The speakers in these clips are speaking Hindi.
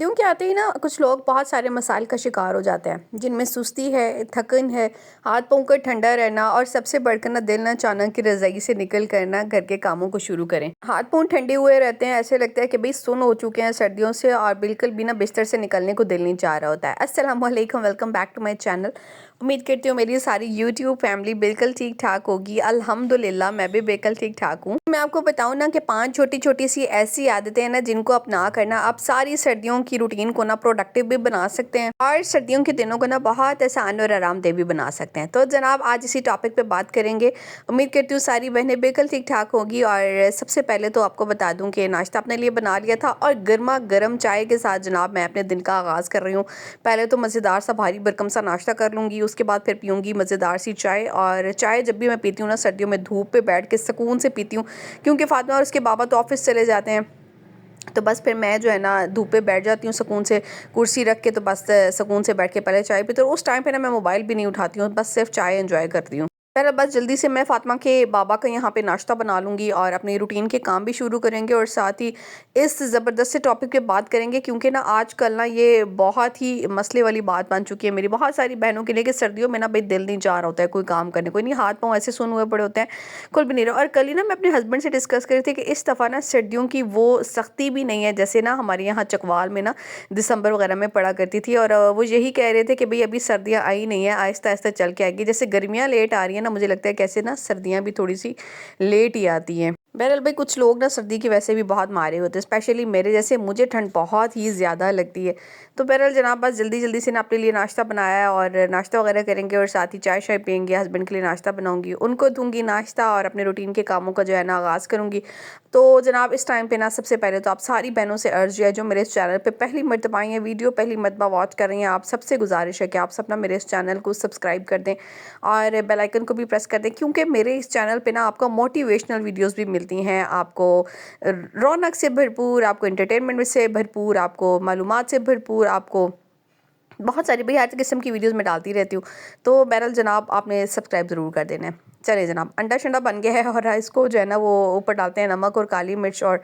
सर्दियों के आते ही ना कुछ लोग बहुत सारे मसाइल का शिकार हो जाते हैं, जिनमें सुस्ती है, थकन है, हाथ पाँव का ठंडा रहना और सबसे बढ़कर ना दिल ना चाहना कि रज़ाई से निकल कर ना घर के कामों को शुरू करें। हाथ पाँव ठंडे हुए रहते हैं, ऐसे लगता है कि भाई सुन्न हो चुके हैं सर्दियों से और बिल्कुल भी ना बिस्तर से निकलने को दिल नहीं चाह रहा होता है। अस्सलाम वालेकुम, welcome back to my channel. उम्मीद करती हूँ मेरी सारी यूट्यूब फैमिली बिल्कुल ठीक ठाक होगी। अल्हम्दुलिल्लाह मैं भी बिल्कुल ठीक ठाक हूँ। मैं आपको बताऊँ ना कि 5 छोटी छोटी सी ऐसी आदतें हैं ना जिनको अपना करना आप सारी सर्दियों की रूटीन को ना प्रोडक्टिव भी बना सकते हैं और सर्दियों के दिनों को ना बहुत आसान और आरामदेह भी बना सकते हैं। तो जनाब आज इसी टॉपिक पे बात करेंगे। उम्मीद करती हूँ सारी बहनें बिल्कुल ठीक ठाक होगी। और सबसे पहले तो आपको बता दूं कि नाश्ता अपने लिए बना लिया था और गर्मा गर्म चाय के साथ जनाब मैं अपने दिन का आगाज़ कर रही हूँ। पहले तो मज़ेदार सा भारी भरकम सा नाश्ता कर लूँगी, उसके बाद फिर पीऊँगी मज़ेदार सी चाय। और चाय जब भी मैं पीती हूँ ना सर्दियों में धूप पे बैठ के सुकून से पीती हूँ, क्योंकि फातिमा और उसके बाबा तो ऑफिस चले जाते हैं। तो बस फिर मैं जो है ना धूप पे बैठ जाती हूँ सुकून से, कुर्सी रख के, तो बस सुकून से बैठ के पहले चाय पीती हूँ। उस टाइम पे ना मैं मोबाइल भी नहीं उठाती हूँ, बस सिर्फ चाय एंजॉय करती हूँ। पहले बस जल्दी से मैं फातिमा के बाबा का यहाँ पे नाश्ता बना लूँगी और अपनी रूटीन के काम भी शुरू करेंगे और साथ ही इस ज़बरदस्त से टॉपिक पे बात करेंगे, क्योंकि ना आजकल ना ये बहुत ही मसले वाली बात बन चुकी है मेरी बहुत सारी बहनों के लिए कि सर्दियों में ना भाई दिल नहीं चाह रहा होता है कोई काम करने को, नहीं हाथ पाँव ऐसे सुन हुए पड़े होते हैं, खुल भी नहीं रहा। और कल ही ना मैं अपने हस्बैंड से डिस्कस कर रही थी कि इस दफ़ा ना सर्दियों की वो सख्ती भी नहीं है जैसे ना हमारे यहाँ चकवाल में ना दिसंबर वगैरह में पड़ा करती थी। और वो यही कह रहे थे कि भाई अभी सर्दियाँ आई नहीं है, आहिस्ता आहिस्ता चल के आएगी। जैसे गर्मियाँ लेट आ रही है ना, मुझे लगता है कैसे ना सर्दियाँ भी थोड़ी सी लेट ही आती हैं। बहरहाल भाई कुछ लोग ना सर्दी की वैसे भी बहुत मारे होते हैं, स्पेशली मेरे जैसे, मुझे ठंड बहुत ही ज़्यादा लगती है। तो बहरहाल जनाब बस जल्दी जल्दी से ना अपने लिए नाश्ता बनाया है और नाश्ता वगैरह करेंगे और साथ ही चाय शाय पियेंगे। हस्बैंड के लिए नाश्ता बनाऊंगी, उनको दूंगी नाश्ता और अपने रूटीन के कामों का जो है ना आगाज़ करूँगी। तो जनाब इस टाइम पे ना सबसे पहले तो आप सारी बहनों से अर्ज़ है जो मेरे इस चैनल पे पहली मरतबा आई हैं, वीडियो पहली मरतबा वॉच कर रही हैं, आप सबसे गुजारिश है कि आप सब ना मेरे इस चैनल को सब्सक्राइब कर दें और बेल आइकन को भी प्रेस कर दें, क्योंकि मेरे इस चैनल पे ना आपको मोटिवेशनल वीडियोस भी मिलती हैं, आपको रौनक से भरपूर, आपको एंटरटेनमेंट से भरपूर, आपको मालूमात से भरपूर, आपको बहुत सारी भाई हर किस्म की वीडियोस मैं डालती रहती हूँ। तो बहरहाल जनाब आपने सब्सक्राइब ज़रूर कर देना है। चलिए जनाब अंडा शंडा बन गया है और इसको जो है ना वो ऊपर डालते हैं नमक और काली मिर्च और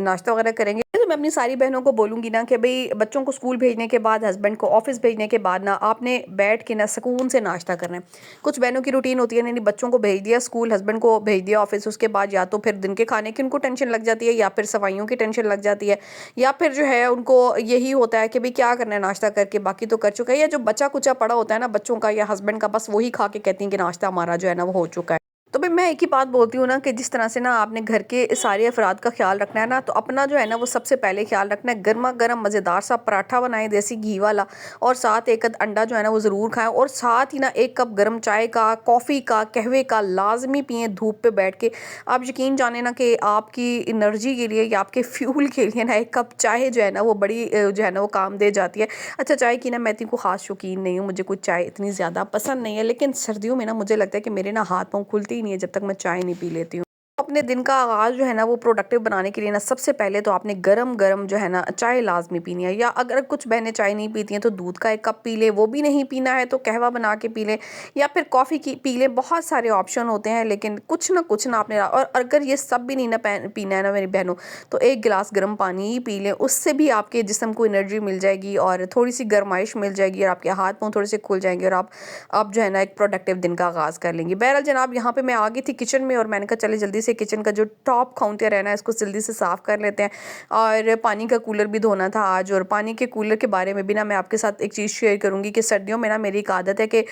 नाश्ता वगैरह करेंगे। तो मैं अपनी सारी बहनों को बोलूँगी ना कि भाई बच्चों को स्कूल भेजने के बाद, हस्बैंड को ऑफिस भेजने के बाद ना आपने बैठ के ना सुकून से नाश्ता करना है। कुछ बहनों की रूटीन होती है, नहीं बच्चों को भेज दिया स्कूल, हस्बैंड को भेज दिया ऑफिस, उसके बाद या तो फिर दिन के खाने की उनको टेंशन लग जाती है या फिर सफाइयों की टेंशन लग जाती है, या फिर जो है उनको यही होता है कि भाई क्या करना है नाश्ता करके, बाकी तो कर चुका है, या जो बचा कुचा पड़ा होता है ना बच्चों का या हस्बैंड का, बस वही खा के कहती हैं कि नाश्ता हमारा जो है ना वो हो चुका है। तो भाई मैं एक ही बात बोलती हूँ ना कि जिस तरह से ना आपने घर के सारे अफराद का ख्याल रखना है ना, तो अपना जो है ना वो सबसे पहले ख्याल रखना है। गर्मा गर्म मज़ेदार सा पराठा बनाएं देसी घी वाला, और साथ एक अंडा जो है ना वो ज़रूर खाएं, और साथ ही ना एक कप गर्म चाय का, कॉफ़ी का, कहवे का लाजमी पिए धूप पे बैठ के। आप यकीन जाने ना कि आपकी एनर्जी के लिए या आपके फ्यूल के लिए ना एक कप चाय जो है ना वो बड़ी जो है ना वो काम दे जाती है। अच्छा चाय की ना मैं इतनी को ख़ास शौकीन नहीं हूँ, मुझे कुछ चाय इतनी ज़्यादा पसंद नहीं है, लेकिन सर्दियों में ना मुझे लगता है कि मेरे ना हाथ पाँव खुलते ही नहीं है जब तक मैं चाय नहीं पी लेती हूँ। अपने दिन का आगाज़ जो है ना वो प्रोडक्टिव बनाने के लिए ना सबसे पहले तो आपने गरम गरम जो है ना चाय लाजमी पीनी है, या अगर कुछ बहनें चाय नहीं पीती हैं तो दूध का एक कप पी ले, वो भी नहीं पीना है तो कहवा बना के पी ले, या फिर कॉफ़ी की पी ले। बहुत सारे ऑप्शन होते हैं, लेकिन कुछ ना आपने, और अगर ये सब भी नहीं ना पीना है ना मेरी बहनों, तो एक गिलास गर्म पानी ही पी लें, उससे भी आपके जिस्म को एनर्जी मिल जाएगी और थोड़ी सी गर्माइश मिल जाएगी और आपके हाथ पाँव थोड़े से खुल जाएंगे और आप जो है ना एक प्रोडक्टिव दिन का आगाज़ कर लेंगी। बहरहाल जनाब यहाँ पे मैं आ गई थी किचन में और मैंने कहा चले जल्दी से किचन का जो टॉप काउंटर है ना इसको जल्दी से साफ़ कर लेते हैं। और पानी का कूलर भी धोना था आज, और पानी के कूलर के बारे में भी ना मैं आपके साथ एक चीज़ शेयर करूँगी कि सर्दियों में ना मेरी एक आदत है कि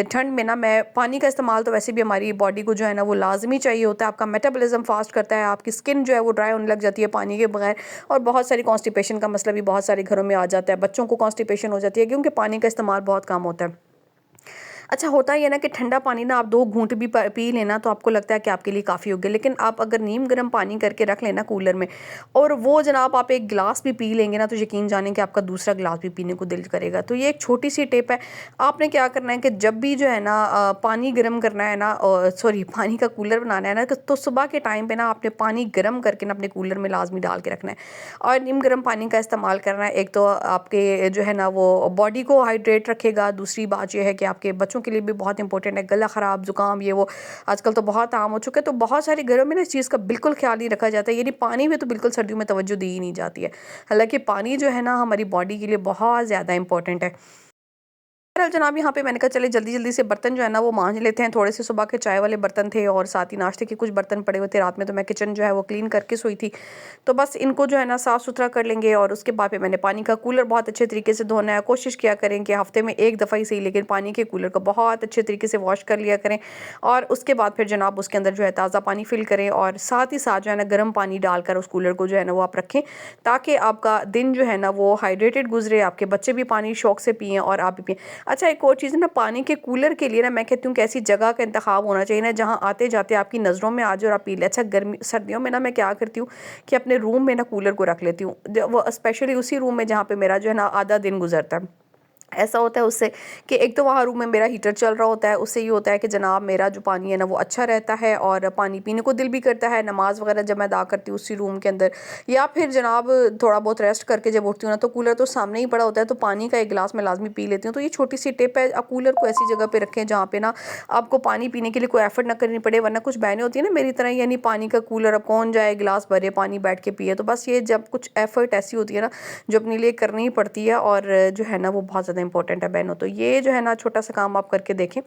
ठंड में ना मैं पानी का इस्तेमाल, तो वैसे भी हमारी बॉडी को जो है ना वो लाजमी चाहिए होता है, आपका मेटाबॉलिज्म फास्ट करता है, आपकी स्किन जो है वो ड्राई होने लग जाती है पानी के बगैर, और बहुत सारी कॉन्स्टिपेशन का मसला भी बहुत सारे घरों में आ जाता है, बच्चों को कॉन्स्टिपेशन हो जाती है क्योंकि पानी का इस्तेमाल बहुत कम होता है। अच्छा होता ही है ना कि ठंडा पानी ना आप 2 घूंट भी पी लेना तो आपको लगता है कि आपके लिए काफ़ी हो गया, लेकिन आप अगर नीम गर्म पानी करके रख लेना कूलर में, और वो जनाब आप एक गिलास भी पी लेंगे ना, तो यकीन जाने कि आपका दूसरा गिलास भी पीने को दिल करेगा। तो ये एक छोटी सी टिप है। आपने क्या करना है कि जब भी जो है ना पानी गर्म करना है ना, सॉरी पानी का कूलर बनाना है ना, तो सुबह के टाइम पे ना आपने पानी गर्म करके ना अपने कूलर में लाजमी डाल के रखना है और नीम गर्म पानी का इस्तेमाल करना है। एक तो आपके जो है ना वो बॉडी को हाइड्रेट रखेगा, दूसरी बात यह है कि आपके बच्चों बच्चों के लिए भी बहुत इंपॉर्टेंट है। गला ख़राब, ज़ुकाम, ये वो आजकल तो बहुत आम हो चुका है, तो बहुत सारे घरों में ना इस चीज़ का बिल्कुल ख़्याल नहीं रखा जाता है, यानी पानी में तो बिल्कुल सर्दियों में तवज्जो दी ही नहीं जाती है। हालाँकि पानी जो है ना हमारी बॉडी के लिए बहुत ज़्यादा इंपॉर्टेंट है। बहरहाल जनाब, यहाँ पे मैंने कहा चले जल्दी-जल्दी से बर्तन जो है ना वो मांज लेते हैं। थोड़े से सुबह के चाय वाले बर्तन थे और साथ ही नाश्ते के कुछ बर्तन पड़े हुए थे। रात में तो मैं किचन जो है वो क्लीन करके सोई थी। तो बस इनको जो है ना साफ़-सुथरा कर लेंगे और उसके बाद फिर मैंने पानी का कूलर बहुत अच्छे तरीके से धोना है। कोशिश किया करें कि हफ़्ते में 1 दफ़ा ही सही, लेकिन पानी के कूलर को बहुत अच्छे तरीके से वॉश कर लिया करें और उसके बाद फिर जनाब उसके अंदर जो है ताज़ा पानी फ़िल करें और साथ ही साथ जो है ना गर्म पानी डालकर उस कूलर को जो है ना वो आप रखें, ताकि आपका दिन जो है ना वो हाइड्रेटेड गुज़रे, आपके बच्चे भी पानी शौक से पिएँ और आप भी पिएँ। अच्छा, एक और चीज़ है ना, पानी के कूलर के लिए ना मैं कहती हूँ कि ऐसी जगह का इंतखाब होना चाहिए ना जहाँ आते-जाते आपकी नज़रों में आ जाए और आप पी लें। अच्छा, गर्मी सर्दियों में ना मैं क्या करती हूँ कि अपने रूम में ना कूलर को रख लेती हूँ। वो स्पेशली उसी रूम में जहाँ पे मेरा जो है ना आधा दिन गुज़रता है। ऐसा होता है उससे कि एक तो वहाँ रूम में मेरा हीटर चल रहा होता है, उससे ये होता है कि जनाब मेरा जो पानी है ना वो अच्छा रहता है और पानी पीने को दिल भी करता है। नमाज़ वगैरह जब मैं अदा करती हूँ उसी रूम के अंदर, या फिर जनाब थोड़ा बहुत रेस्ट करके जब उठती हूँ ना तो कूलर तो सामने ही पड़ा होता है, तो पानी का एक गिलास मैं लाज़मी पी लेती हूँ। तो ये छोटी-सी टिप है, आप कूलर को ऐसी जगह पे रखें जहाँ पे ना आपको पानी पीने के लिए कोई एफ़र्ट ना करनी पड़े, वरना कुछ बहनें होती हैं ना मेरी तरह, यानी पानी का कूलर अब कौन जाए गिलास भरे पानी बैठ के पिए। तो बस ये जब कुछ एफ़र्ट ऐसी होती है ना जो अपने लिए करनी ही पड़ती है और जो है ना वो बहुत ज़्यादा इंपॉर्टेंट है बहनों। तो ये जो है ना छोटा सा काम आप करके देखें।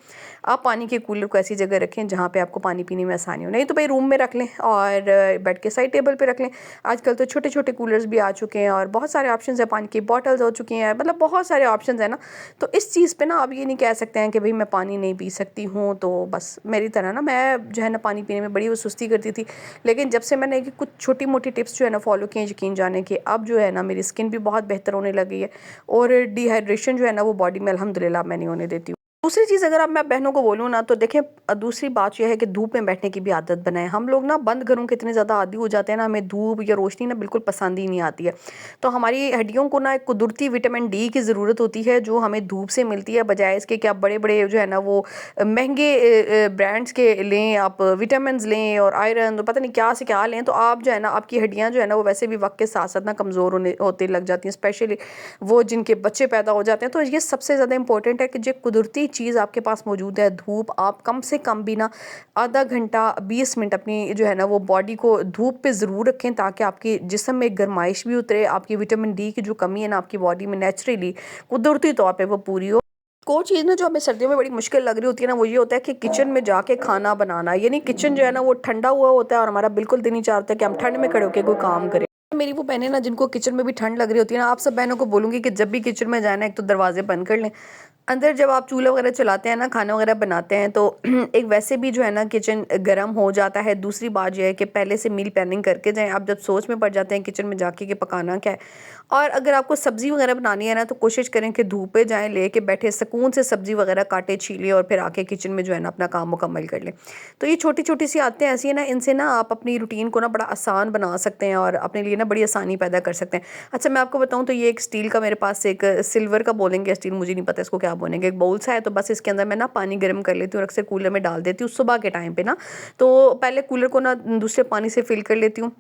आप पानी के कूलर को ऐसी जगह रखें जहाँ पे आपको पानी पीने में आसानी हो, नहीं तो भाई रूम में रख लें और बेड के साइड टेबल पे रख लें। आजकल तो छोटे-छोटे कूलर्स भी आ चुके हैं और बहुत सारे ऑप्शंस हैं, पानी की बॉटल्स हो चुकी हैं, मतलब बहुत सारे ऑप्शंस हैं ना। तो इस चीज़ पे ना आप ये नहीं कह सकते हैं कि भई मैं पानी नहीं पी सकती हूँ, तो बस मेरी तरह ना मैं जो है ना पानी पीने में बड़ी वो सुस्ती करती थी। लेकिन जब से मैंने ये कुछ छोटी-मोटी टिप्स जो है ना फ़ॉलो की हैं, यकीन जाने कि अब जो है ना मेरी स्किन भी बहुत बेहतर होने लगी है और डिहाइड्रेशन जो है ना वो बॉडी में अल्हम्दुलिल्लाह मैं नहीं होने देती हूँ। दूसरी चीज़ अगर अब मैं बहनों को बोलूँ ना तो देखिए, दूसरी बात ये है कि धूप में बैठने की भी आदत बनाएँ। हम लोग ना बंद घरों के इतने ज़्यादा आदी हो जाते हैं ना, हमें धूप या रोशनी ना बिल्कुल पसंद ही नहीं आती है। तो हमारी हड्डियों को ना एक कुदरती विटामिन डी की ज़रूरत होती है जो हमें धूप से मिलती है, बजाय इसके कि आप बड़े-बड़े जो है ना वो महँगे ब्रांड्स के लें, आप विटामिन्स लें और आयरन पता नहीं क्या से क्या लें, तो आप जो है ना आपकी हड्डियाँ जो है ना वो वैसे भी वक़्त के साथ-साथ ना कमज़ोर होते लग जाती हैं, स्पेशली वो जिनके बच्चे पैदा हो जाते हैं। तो ये सबसे ज़्यादा इंपॉर्टेंट है कि जो कुदरती चीज़ आपके पास मौजूद है, धूप, आप कम से कम भी ना आधा घंटा 20 मिनट अपनी जो है ना वो बॉडी को धूप पे ज़रूर रखें, ताकि आपके जिस्म में गर्माइश भी उतरे, आपकी विटामिन डी की जो कमी है ना आपकी बॉडी में नेचुरली कुदरती तौर पे वो पूरी हो। एक और चीज़ ना जो हमें सर्दियों में बड़ी मुश्किल लग रही होती है ना, वो ये होता है कि किचन में जाके खाना बनाना, यानी किचन जो है ना वो ठंडा हुआ होता है और हमारा बिल्कुल दिल नहीं चाहता कि हम ठंड में खड़े होके कोई काम करें। मेरी वो बहनें ना जिनको किचन में भी ठंड लग रही होती है ना, आप सब बहनों को बोलूँगी कि जब भी किचन में जाना है एक तो दरवाजे बंद कर लें। अंदर जब आप चूल्हा वगैरह चलाते हैं ना, खाना वगैरह बनाते हैं, तो एक वैसे भी जो है ना किचन गर्म हो जाता है। दूसरी बात ये है कि पहले से मील प्लानिंग करके जाएँ। आप जब सोच में पड़ जाते हैं किचन में जाके कि पकाना क्या है, और अगर आपको सब्ज़ी वगैरह बनानी है ना तो कोशिश करें कि धूप पे जाएँ, लेके बैठे सुकून से सब्ज़ी वगैरह काटे छीलें और फिर आके किचन में जो है ना अपना काम मुकम्मल कर लें। तो ये छोटी-छोटी सी आदतें ऐसी हैं ना, इनसे ना आप अपनी रूटीन को ना बड़ा आसान बना सकते हैं और अपने लिए ना बड़ी आसानी पैदा कर सकते हैं। अच्छा, मैं आपको बताऊँ तो ये एक स्टील का मेरे पास एक सिल्वर का बोलेंगे या स्टील, मुझे नहीं पता इसको क्या बोलेंगे, एक बाउल सा है, तो बस इसके अंदर मैं ना पानी गर्म कर लेती हूँ और अक्सर कूलर में डाल देती हूँ सुबह के टाइम पे ना। तो पहले कूलर को ना दूसरे पानी से फिल कर लेती हूँ,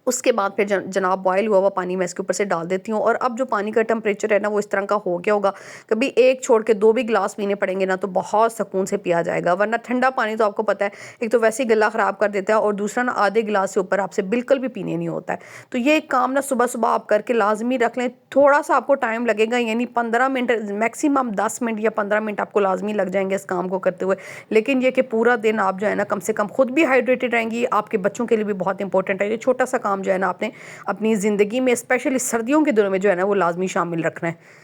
उसके बाद फिर जनाब बॉयल हुआ हुआ पानी मैं इसके ऊपर से डाल देती हूँ, और अब जो पानी का टेम्परेचर है ना वो इस तरह का हो गया होगा, कभी एक छोड़ के 2 भी गिलास पीने पड़ेंगे ना तो बहुत सुकून से पिया जाएगा। वरना ठंडा पानी तो आपको पता है, एक तो वैसे ही गला ख़राब कर देता है और दूसरा ना आधे गिलास से ऊपर आपसे बिल्कुल भी पीने नहीं होता है। तो ये एक काम ना सुबह-सुबह आप करके लाज़मी रख लें। थोड़ा-सा आपको टाइम लगेगा, यानी 15 मिनट, मैक्सिमम 10 मिनट या 15 मिनट आपको लाज़मी लग जाएँगे इस काम को करते हुए। लेकिन ये कि पूरा दिन आप जो है ना कम से कम खुद भी हाइड्रेटेड रहेंगी, आपके बच्चों के लिए भी बहुत इंपॉर्टेंट है। ये छोटा सा काम जो है ना आपने अपनी ज़िंदगी में स्पेशली सर्दियों के दिनों में जो है ना वो लाज़मी शामिल रखना है।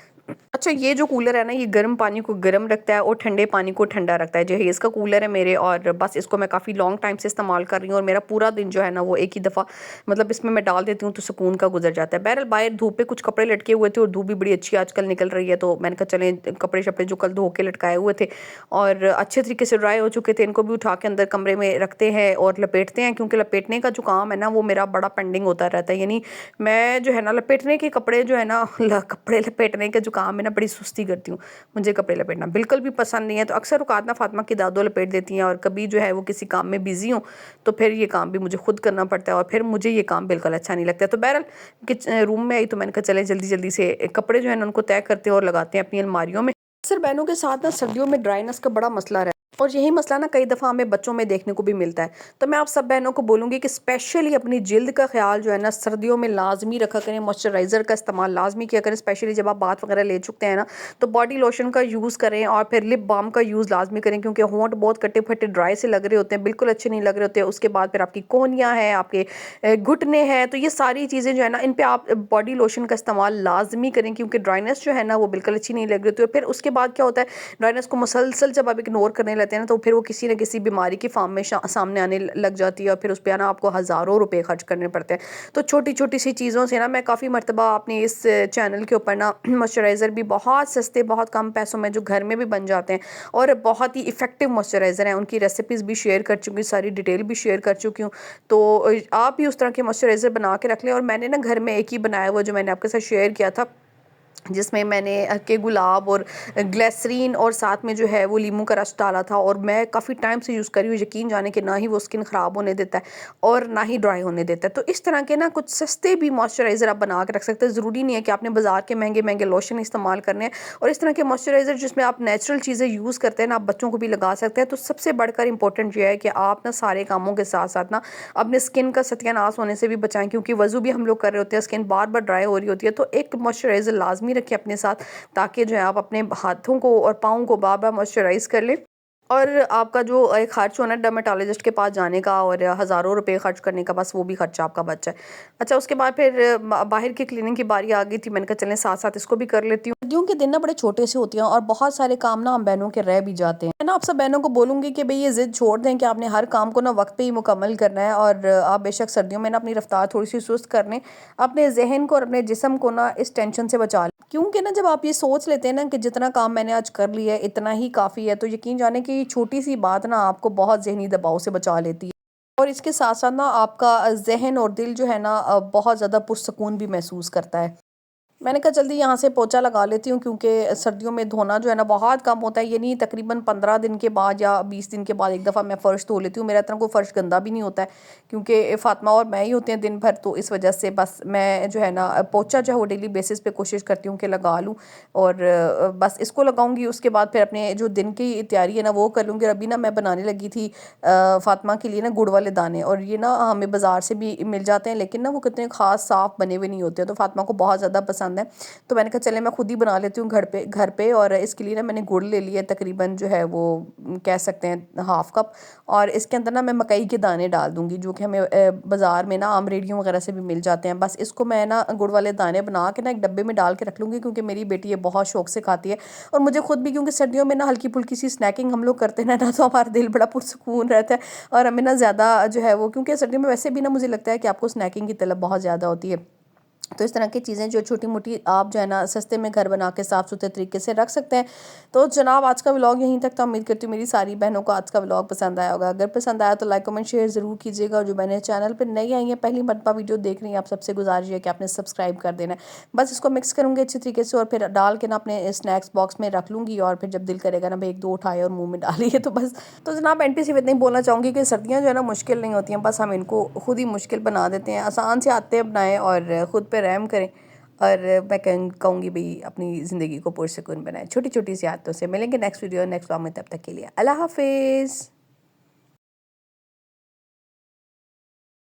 अच्छा, ये जो कूलर है ना ये गर्म पानी को गर्म रखता है और ठंडे पानी को ठंडा रखता है। जहेज़ का कूलर है मेरे, और बस इसको मैं काफ़ी लॉन्ग टाइम से इस्तेमाल कर रही हूँ और मेरा पूरा दिन जो है ना वो एक ही दफ़ा मतलब इसमें मैं डाल देती हूँ तो सुकून का गुज़र जाता है। बहरहाल बाहर धूप पे कुछ कपड़े लटके हुए थे और धूप भी बड़ी अच्छी आजकल निकल रही है, तो मैंने कहा चलें कपड़े-शपड़े जो कल धो के लटकाए हुए थे और अच्छे तरीके से ड्राई हो चुके थे, इनको भी उठा के अंदर कमरे में रखते हैं और लपेटते हैं, क्योंकि लपेटने का जो काम है ना वो मेरा बड़ा पेंडिंग होता रहता है। यानी मैं जो है ना लपेटने के कपड़े जो है ना कपड़े लपेटने का जो काम है ना बड़ी सुस्ती करती हूँ। मुझे कपड़े लपेटना बिल्कुल भी पसंद नहीं है, तो अक्सर औक़ात ना फ़ातिमा की दादो लपेट देती हैं और कभी जो है वो किसी काम में बिज़ी हूँ तो फिर ये काम भी मुझे खुद करना पड़ता है और फिर मुझे ये काम बिल्कुल अच्छा नहीं लगता है। तो बहरहाल रूम में आई तो मैंने कहा चलें जल्दी-जल्दी से कपड़े जो है ना उनको तय करते हैं और लगाते हैं अपनी अलमारियों में। अक्सर बहनों के साथ ना सर्दियों में ड्राइनेस का बड़ा मसला रहता है और यही मसला ना कई दफ़ा हमें बच्चों में देखने को भी मिलता है। तो मैं आप सब बहनों को बोलूँगी कि स्पेशली अपनी जिल्द का ख्याल जो है ना सर्दियों में लाजमी रखा करें, मॉइस्चराइज़र का इस्तेमाल लाजमी किया करें। स्पेशली जब आप बाथ वगैरह ले चुकते हैं ना, तो बॉडी लोशन का यूज़ करें और फिर लिप बाम का यूज़ लाजमी करें, क्योंकि होंठ बहुत कटे फटे ड्राई से लग रहे होते हैं, बिल्कुल अच्छे नहीं लग रहे होते हैं। उसके बाद फिर आपकी कोहनियाँ हैं, आपके घुटने हैं, तो ये सारी चीज़ें जो है ना इन पे आप बॉडी लोशन का इस्तेमाल लाजमी करें, क्योंकि ड्राइनेस जो है ना वो बिल्कुल अच्छी नहीं लग रही होती है। और फिर उसके बाद क्या होता है, ड्राइनेस को मुसलसल जब आप इग्नोर करने लगते हैं ना, तो फिर वो किसी न किसी बीमारी की फॉर्म में सामने आने लग जाती है और फिर उस पे ना आपको हज़ारों रुपए खर्च करने पड़ते हैं। तो छोटी-छोटी सी चीज़ों से ना मैं काफ़ी मर्तबा अपने इस चैनल के ऊपर ना मॉइस्चराइज़र भी बहुत सस्ते, बहुत कम पैसों में जो घर में भी बन जाते हैं और बहुत ही इफ़ेक्टिव मॉइस्चराइज़र हैं, उनकी रेसिपीज़ भी शेयर कर चुकी हूँ, सारी डिटेल भी शेयर कर चुकी हूँ। तो आप भी उस तरह के मॉइस्चराइज़र बना के रख लें। और मैंने ना घर में एक ही बनाया हुआ जो मैंने आपके साथ शेयर किया था, जिसमें मैंने के गुलाब और ग्लिसरीन और साथ में जो है वो लीमू का रस डाला था, और मैं काफ़ी टाइम से यूज़ कर रही हूँ, यकीन जाने कि ना ही वो स्किन ख़राब होने देता है और ना ही ड्राई होने देता है। तो इस तरह के ना कुछ सस्ते भी मॉइस्चराइज़र आप बना के रख सकते हैं। ज़रूरी नहीं है कि आपने बाज़ार के महंगे महंगे लोशन इस्तेमाल करने हैं। और इस तरह के मॉइस्चराइज़र जिसमें आप नेचुरल चीज़ें यूज़ करते हैं ना, आप बच्चों को भी लगा सकते हैं। तो सबसे बढ़कर इंपॉर्टेंट ये है कि आप ना सारे कामों के साथ साथ ना अपने स्किन का सत्यानाश होने से भी बचाएं, क्योंकि वज़ू भी हम लोग कर रहे होते हैं, स्किन बार बार ड्राई हो रही होती है। तो एक मॉइस्चराइज़र लाजमी रखें अपने साथ, ताकि जो है आप अपने हाथों को और पाँव को बार-बार मॉइस्चराइज़ कर लें। और आपका जो एक खर्च होना है डर्मेटोलॉजिस्ट के पास जाने का और हज़ारों रुपए खर्च करने का, बस वो भी खर्चा आपका बच जाए। अच्छा, उसके बाद फिर बाहर की क्लीनिंग की बारी आ गई थी। मैंने कहा चलें साथ-साथ इसको भी कर लेती हूँ। सर्दियों के दिन ना बड़े छोटे से होते हैं और बहुत सारे काम ना हम बहनों के रह भी जाते हैं। मैं ना आप सब बहनों को बोलूँगी कि भई ये ज़िद छोड़ दें कि आपने हर काम को ना वक़्त पे ही मुकम्मल करना है, और आप बेशक सर्दियों में ना अपनी रफ़्तार थोड़ी-सी सुस्त कर लें। अपने ज़हन को और अपने जिस्म को ना इस टेंशन से बचा लें। क्योंकि ना जब आप ये सोच लेते हैं ना कि जितना काम मैंने आज कर लिया है इतना ही काफ़ी है, तो यकीन जाने कि ये छोटी-सी बात ना आपको बहुत ज़हनी दबाव से बचा लेती है। और इसके साथ-साथ ना आपका ज़हन और दिल जो है ना बहुत ज़्यादा पुरसुकून भी महसूस करता है। मैंने कहा जल्दी यहाँ से पोंछा लगा लेती हूँ, क्योंकि सर्दियों में धोना जो है ना बहुत कम होता है। ये नहीं, तकरीबन 15 दिन के बाद या 20 दिन के बाद एक दफ़ा मैं फ़र्श धो लेती हूँ। मेरा इतना कोई फ़र्श गंदा भी नहीं होता है, क्योंकि फ़ातिमा और मैं ही होते हैं दिन भर, तो इस वजह से बस मैं जो है ना पोंछा जो है वो डेली बेसिस पे कोशिश करती हूँ कि लगा लूँ। और बस इसको लगाऊंगी, उसके बाद फिर अपने जो दिन की तैयारी है ना वो कर लूँगी। और अभी ना मैं बनाने लगी थी फ़ातिमा के लिए ना गुड़ वाले दाने, और ये ना हमें बाज़ार से भी मिल जाते हैं, लेकिन ना वो कितने ख़ास साफ़ बने हुए नहीं होते हैं, तो फ़ातिमा को बहुत ज़्यादा पसंद है। तो मैंने कहा चले मैं खुद ही बना लेती हूँ घर पे। और इसके लिए ना मैंने गुड़ ले लिया, तकरीबन जो है वो कह सकते हैं हाफ़ कप। और इसके अंदर ना मैं मकई के दाने डाल दूँगी, जो कि हमें बाज़ार में ना आम रेडियों वगैरह से भी मिल जाते हैं। बस इसको मैं ना गुड़ वाले दाने बना के ना एक डब्बे में डाल के रख लूँगी, क्योंकि मेरी बेटी ये बहुत शौक से खाती है और मुझे खुद भी, क्योंकि सर्दियों में ना हल्की-फुल्की सी स्नैकिंग हम लोग करते हैं ना, तो हमारा दिल बड़ा पुरसुकून रहता है। और हमें ना ज़्यादा जो है वो, क्योंकि सर्दियों में वैसे भी ना मुझे लगता है कि आपको स्नैकिंग की तलब बहुत ज़्यादा होती है। तो इस तरह की चीज़ें जो छोटी-मोटी आप जो है ना सस्ते में घर बना के साफ़-सुथरे तरीके से रख सकते हैं। तो जनाब आज का व्लॉग यहीं तक था। उम्मीद करती हूँ मेरी सारी बहनों को आज का व्लॉग पसंद आया होगा। अगर पसंद आया तो लाइक, कमेंट, शेयर ज़रूर कीजिएगा। और जो मैंने चैनल पे नई आई हैं, पहली मरतबा वीडियो देख रही हैं, आप सबसे गुज़ारिश है कि आपने सब्सक्राइब कर देना है। बस इसको मिक्स करूँगी अच्छे तरीके से और फिर डाल के ना अपने स्नैक्स बॉक्स में रख लूँगी, और फिर जब दिल करेगा ना भई 1-2 उठाए और मुँह में डालिए तो बस। तो जनाब एंड पे सिर्फ इतना ही बोलना चाहूँगी कि सर्दियाँ जो है ना मुश्किल नहीं होती हैं, बस हम इनको खुद ही मुश्किल बना देते हैं। आसान से आदतें अपनाएँ और ख़ुद पे रहम करें। और मैं कहूँगी भई अपनी ज़िंदगी को पुरसुकून बनाएँ। छोटी-छोटी सी आदतों से। मिलेंगे नेक्स्ट वीडियो नेक्स्ट व्लॉग में, तब तक के लिए अल्लाह हाफ़िज़।